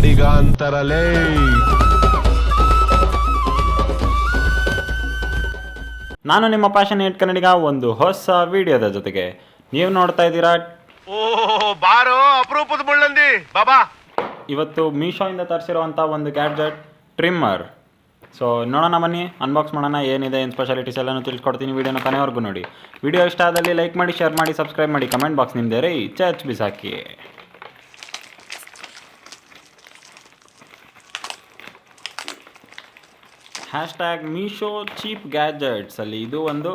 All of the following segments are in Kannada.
ಕನ್ನಡಿಗ ಅಂತಾರಲೇ. ನಾನು ನಿಮ್ಮ ಪ್ಯಾಷನೇಟ್ ಕನ್ನಡಿಗ ಒಂದು ಹೊಸ ವಿಡಿಯೋದ ಜೊತೆಗೆ ನೀವು ನೋಡ್ತಾ ಇದ್ದೀರಾ. ಬಾರೋ ಅಪರೂಪದ ಮುಳ್ಳಂದಿ ಬಾಬಾ. ಇವತ್ತು ಮೀಶೋಯಿಂದ ತರಿಸಿರುವಂಥ ಒಂದು ಗ್ಯಾಡ್ಜೆಟ್ ಟ್ರಿಮ್ಮರ್. ಸೊ ನೋಡೋಣ ಬನ್ನಿ, ಅನ್ಬಾಕ್ಸ್ ಮಾಡೋಣ. ಏನಿದೆ, ಏನು ಸ್ಪೆಷಾಲಿಟೀಸ್ ಎಲ್ಲನೂ ತಿಳ್ಸ್ಕೊಡ್ತೀನಿ. ವೀಡಿಯೋನ ಕೊನೆವರೆಗೂ ನೋಡಿ. ವಿಡಿಯೋ ಇಷ್ಟ ಆದಲ್ಲಿ ಲೈಕ್ ಮಾಡಿ, ಶೇರ್ ಮಾಡಿ, ಸಬ್ಸ್ಕ್ರೈಬ್ ಮಾಡಿ, ಕಮೆಂಟ್ ಬಾಕ್ಸ್ ನಿಮ್ಮದೇ ರೀ ಚಚ್ ಬಿಸಾಕಿ. ಹ್ಯಾಶ್ಟ್ಯಾಗ್ ಮೀಶೋ ಚೀಪ್ ಗ್ಯಾಡ್ಜೆಟ್ಸ್ ಅಲ್ಲಿ ಇದು ಒಂದು.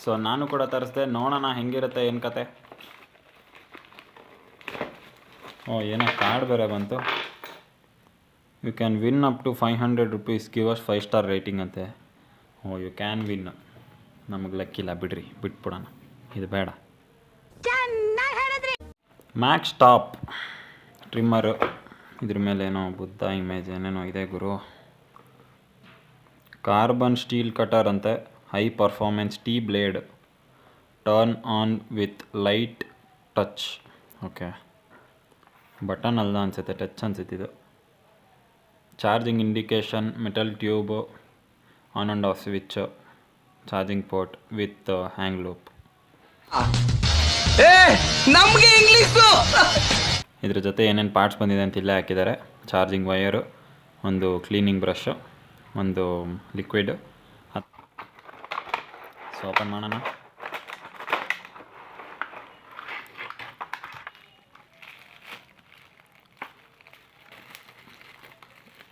ಸೊ ನಾನು ಕೂಡ ತರಿಸಿದೆ, ನೋಡೋಣ ಹೆಂಗಿರುತ್ತೆ ಏನು ಕತೆ. ಏನೋ ಕಾರ್ಡ್ ಬೇರೆ ಬಂತು. You can win up to 500 rupees, give us 5 star rating ಅಂತೆ. You can win. ನಮಗೆ ಲೆಕ್ಕಿಲ್ಲ ಬಿಡ್ರಿ, ಬಿಟ್ಬಿಡೋಣ, ಇದು ಬೇಡ. Max top trimmer. ಇದ್ರ ಮೇಲೆ ಏನೋ ಬುದ್ಧ ಇಮೇಜ್ ಏನೇನೋ ಇದೆ ಗುರು. ಕಾರ್ಬನ್ ಸ್ಟೀಲ್ ಕಟರ್ ಅಂತೆ. High performance T blade, turn on with light touch. Okay, button ಅಲ್ಲ ಅನಿಸುತ್ತೆ, ಟಚ್ ಅನಿಸುತ್ತೆ ಇದು. Charging indication, metal tube, on and off switch, charging port with hang loop. ಇದ್ರ ಜೊತೆ ಏನೇನು ಪಾರ್ಟ್ಸ್ ಬಂದಿದೆ ಅಂತ ಇಲ್ಲೇ ಹಾಕಿದ್ದಾರೆ. ಚಾರ್ಜಿಂಗ್ ವಯರು, ಒಂದು ಕ್ಲೀನಿಂಗ್ ಬ್ರಷ್, ಒಂದು ಲಿಕ್ವಿಡ್. ಸೊ ಓಪನ್ ಮಾಡೋಣ.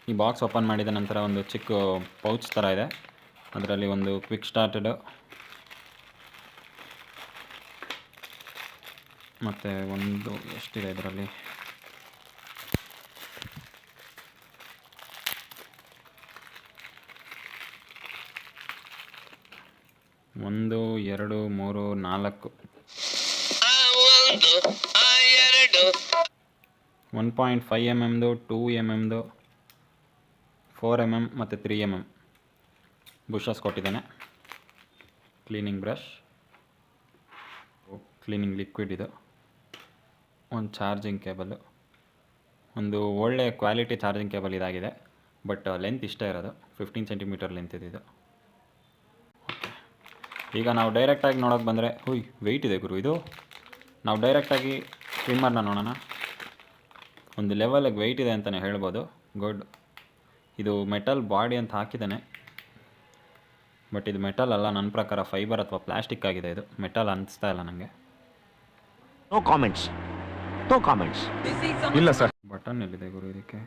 ಈ ಬಾಕ್ಸ್ ಓಪನ್ ಮಾಡಿದ ನಂತರ ಒಂದು ಚಿಕ್ಕ ಪೌಚ್ ಥರ ಇದೆ. ಅದರಲ್ಲಿ ಒಂದು ಕ್ವಿಕ್ ಸ್ಟಾರ್ಟೆಡ್ ಮತ್ತು ಒಂದು ಎಷ್ಟಿದೆ ಇದರಲ್ಲಿ, ಒಂದು, ಎರಡು, ಮೂರು, ನಾಲ್ಕು, 1.5 mm, 2 mm, 4 mm ಮತ್ತು 3 mm ಬುಷಸ್ ಕೊಟ್ಟಿದ್ದಾನೆ. ಕ್ಲೀನಿಂಗ್ ಬ್ರಷ್, ಕ್ಲೀನಿಂಗ್ ಲಿಕ್ವಿಡ್ ಇದು, ಒಂದು ಚಾರ್ಜಿಂಗ್ ಕೇಬಲು. ಒಂದು ಒಳ್ಳೆ ಕ್ವಾಲಿಟಿ ಚಾರ್ಜಿಂಗ್ ಕೇಬಲ್ ಇದಾಗಿದೆ. ಬಟ್ ಲೆಂತ್ ಇಷ್ಟೇ ಇರೋದು, 15 cm ಲೆಂತ್ ಇದು. ಈಗ ನಾವು ಡೈರೆಕ್ಟಾಗಿ ನೋಡೋಕೆ ಬಂದರೆ, ವೆಯ್ಟ್ ಇದೆ ಗುರು ಇದು. ನಾವು ಡೈರೆಕ್ಟಾಗಿ ಟ್ರಿಮ್ಮರ್ನ ನೋಡೋಣ. ಒಂದು ಲೆವೆಲಿಗೆ ವೆಯ್ಟ್ ಇದೆ ಅಂತಲೇ ಹೇಳ್ಬೋದು. ಗುಡ್. ಇದು ಮೆಟಲ್ ಬಾಡಿ ಅಂತ ಹಾಕಿದ್ದಾನೆ, ಬಟ್ ಇದು ಮೆಟಲ್ ಅಲ್ಲ, ನನ್ನ ಪ್ರಕಾರ ಫೈಬರ್ ಅಥವಾ ಪ್ಲಾಸ್ಟಿಕ್ ಆಗಿದೆ. ಇದು ಮೆಟಲ್ ಅನಿಸ್ತಾ ಇಲ್ಲ ನನಗೆ. No comments, no comments. ಇಲ್ಲ ಸರ್. ಬಟನ್ ಎಲ್ಲಿದೆ ಗುರು ಇದಕ್ಕೆ?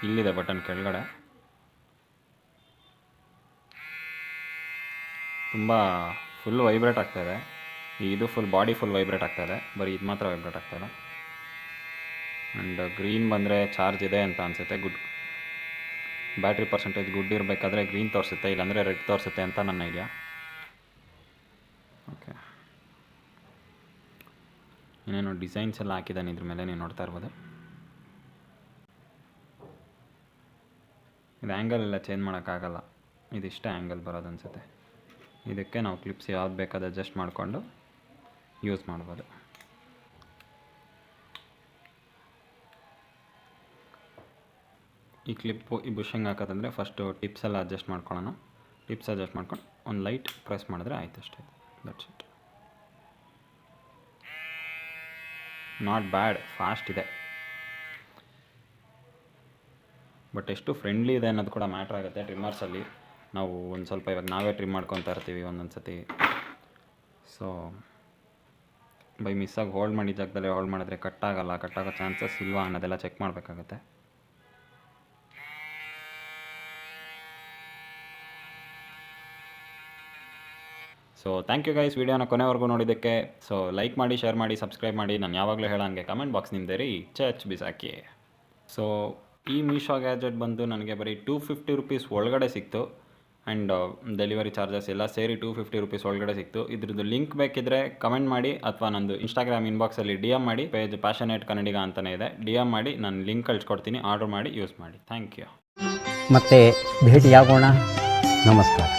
ಇಲ್ಲಿದೆ ಬಟನ್ ಕೆಳಗಡೆ. ತುಂಬ ಫುಲ್ ವೈಬ್ರೇಟ್ ಆಗ್ತಾಯಿದೆ. ಇದು ಫುಲ್ ಬಾಡಿ ಫುಲ್ ವೈಬ್ರೇಟ್ ಆಗ್ತಾಯಿದೆ, ಬರೀ ಇದು ಮಾತ್ರ ವೈಬ್ರೇಟ್ ಆಗ್ತಾಯಿದೆ. ಆ್ಯಂಡ್ ಗ್ರೀನ್ ಬಂದರೆ ಚಾರ್ಜ್ ಇದೆ ಅಂತ ಅನಿಸುತ್ತೆ. ಗುಡ್. ಬ್ಯಾಟ್ರಿ ಪರ್ಸೆಂಟೇಜ್ ಗುಡ್ ಇರಬೇಕಾದ್ರೆ ಗ್ರೀನ್ ತೋರಿಸುತ್ತೆ, ಇಲ್ಲಾಂದರೆ ರೆಡ್ ತೋರಿಸುತ್ತೆ ಅಂತ ನನ್ನ ಐಡಿಯಾ. ಓಕೆ, ಇನ್ನೇನು ಡಿಸೈನ್ಸ್ ಎಲ್ಲ ಹಾಕಿದ್ದಾನೆ ಇದ್ರ ಮೇಲೆ, ನೀವು ನೋಡ್ತಾ ಇರ್ಬೋದು. ಇದು ಆ್ಯಂಗಲ್ ಎಲ್ಲ ಚೇಂಜ್ ಮಾಡೋಕ್ಕಾಗಲ್ಲ, ಇದಿಷ್ಟೇ ಆ್ಯಂಗಲ್ ಬರೋದು ಅನಿಸುತ್ತೆ. ಇದಕ್ಕೆ ನಾವು ಕ್ಲಿಪ್ಸ್ ಯಾವ್ದು ಬೇಕಾದ ಅಡ್ಜಸ್ಟ್ ಮಾಡಿಕೊಂಡು ಯೂಸ್ ಮಾಡ್ಬೋದು. ಈ ಕ್ಲಿಪ್ಪು ಈ ಬುಷಿಂಗ್ ಹಾಕೋದಂದರೆ ಫಸ್ಟು ಟಿಪ್ಸ್ ಎಲ್ಲ ಅಡ್ಜಸ್ಟ್ ಮಾಡ್ಕೊಳ್ಳೋಣ. ಟಿಪ್ಸ್ ಅಡ್ಜಸ್ಟ್ ಮಾಡ್ಕೊಂಡು ಒಂದು ಲೈಟ್ ಪ್ರೆಸ್ ಮಾಡಿದ್ರೆ ಆಯ್ತು ಅಷ್ಟೇ. That's it. Not bad, fast ಇದೆ. ಬಟ್ ಎಷ್ಟು ಫ್ರೆಂಡ್ಲಿ ಇದೆ ಅನ್ನೋದು ಕೂಡ ಮ್ಯಾಟ್ರ್ ಆಗುತ್ತೆ ಟ್ರಿಮ್ಮರ್ಸಲ್ಲಿ. ನಾವು ಒಂದು ಸ್ವಲ್ಪ ಇವಾಗ ನಾವೇ ಟ್ರಿಮ್ ಮಾಡ್ಕೊತಾ ಇರ್ತೀವಿ ಒಂದೊಂದು ಸತಿ. ಸೊ ಬೈ ಮಿಸ್ಸಾಗಿ ಹೋಲ್ಡ್ ಮಾಡಿ ಜಾಗದಲ್ಲೇ ಹೋಲ್ಡ್ ಮಾಡಿದ್ರೆ ಕಟ್ಟಾಗೋ ಚಾನ್ಸಸ್ ಇಲ್ವಾ ಅನ್ನೋದೆಲ್ಲ ಚೆಕ್ ಮಾಡಬೇಕಾಗತ್ತೆ. ಸೊ ಥ್ಯಾಂಕ್ ಯು ಗೈಸ್, ವೀಡಿಯೋನ ಕೊನೆವರೆಗೂ ನೋಡಿದ್ದಕ್ಕೆ. ಸೊ ಲೈಕ್ ಮಾಡಿ, ಶೇರ್ ಮಾಡಿ, ಸಬ್ಸ್ಕ್ರೈಬ್ ಮಾಡಿ. ನಾನು ಯಾವಾಗಲೂ ಹೇಳೋಂಗೆ ಕಮೆಂಟ್ ಬಾಕ್ಸ್ ನಿಮ್ಮದೇ ರೀ ಚಚ್ ಬಿಸಾಕಿ. ಸೊ ಈ ಮೀಶೋ ಗ್ಯಾಜೆಟ್ ಬಂದು ನನಗೆ ಬರೀ 250 rupees ಒಳಗಡೆ ಸಿಕ್ತು. ಆ್ಯಂಡ್ ಡೆಲಿವರಿ ಚಾರ್ಜಸ್ ಎಲ್ಲ ಸೇರಿ 250 rupees ಒಳಗಡೆ ಸಿಕ್ತು. ಇದ್ರದ್ದು ಲಿಂಕ್ ಬೇಕಿದ್ದರೆ ಕಮೆಂಟ್ ಮಾಡಿ, ಅಥವಾ ನಂದು ಇನ್ಸ್ಟಾಗ್ರಾಮ್ ಇನ್ಬಾಕ್ಸಲ್ಲಿ DM ಮಾಡಿ. ಪೇಜ್ ಪ್ಯಾಷನೇಟ್ ಕನ್ನಡಿಗ ಅಂತಲೇ ಇದೆ, DM ಮಾಡಿ, ನಾನು ಲಿಂಕ್ ಕಳಿಸ್ಕೊಡ್ತೀನಿ. ಆರ್ಡರ್ ಮಾಡಿ ಯೂಸ್ ಮಾಡಿ. Thank you. ಮತ್ತೆ ಭೇಟಿಯಾಗೋಣ. ನಮಸ್ಕಾರ.